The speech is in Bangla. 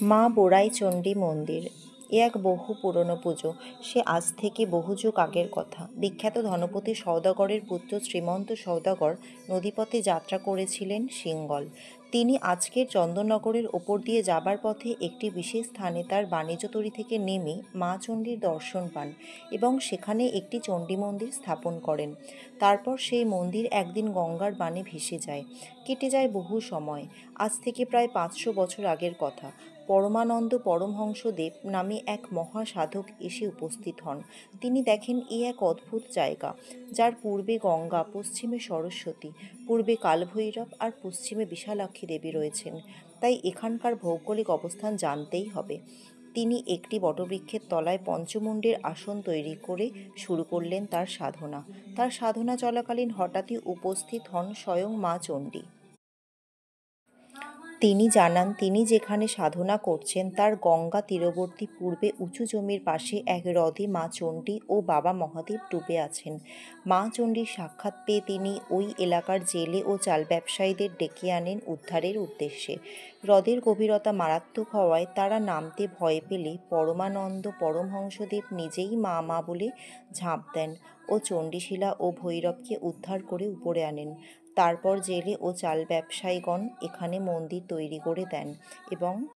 মা বোরাই চণ্ডী মন্দির এ এক বহু পুরনো পুজো। সে আজ থেকে বহু যুগ আগের কথা। বিখ্যাত ধনপতি সওদাগরের পুত্র শ্রীমন্ত সওদাগর নদীপথে যাত্রা করেছিলেন সিংগল। তিনি আজকের চন্দননগরের ওপর দিয়ে যাবার পথে একটি বিশেষ স্থানে তার বাণিজ্য তরী থেকে নেমে মা চণ্ডীর দর্শন পান এবং সেখানে একটি চণ্ডী মন্দির স্থাপন করেন। তারপর সেই মন্দির একদিন গঙ্গার বানে ভেসে যায়। কেটে যায় বহু সময়। আজ থেকে প্রায় 500 বছর আগের কথা। পরমানন্দ পরমহংসদেব নামে এক মহাসাধক এসে উপস্থিত হন। তিনি দেখেন এ এক অদ্ভুত জায়গা, যার পূর্বে গঙ্গা, পশ্চিমে সরস্বতী, পূর্বে কালভৈরব আর পশ্চিমে বিশালাক্ষী দেবী রয়েছেন। তাই এখানকার ভৌগোলিক অবস্থান জানতেই হবে। তিনি একটি বটবৃক্ষের তলায় পঞ্চমুণ্ডের আসন তৈরি করে শুরু করলেন তার সাধনা। তার সাধনা চলাকালীন হঠাৎই উপস্থিত হন স্বয়ং মা চণ্ডী। তিনি জানান তিনি যেখানে সাধনা করছেন তার গঙ্গা তীরবর্তী পূর্বে উঁচু জমির পাশে এক হ্রদে মা চণ্ডী ও বাবা মহাদেব ডুবে আছেন। মা চণ্ডীর সাক্ষাৎ পেয়ে তিনি ওই এলাকার জেলে ও চাল ব্যবসায়ীদের ডেকে আনেন উদ্ধারের উদ্দেশ্যে। হ্রদের গভীরতা মারাত্মক হওয়ায় তারা নামতে ভয় পেলে পরমানন্দ পরমহংসদেব নিজেই মা মা বলে ঝাঁপ দেন ও চণ্ডীশিলা ও ভৈরবকে উদ্ধার করে উপরে আনেন। তারপর জেলে ও চাল ব্যবসায়ীগণ এখানে মন্দির তৈরি করে দেন এবং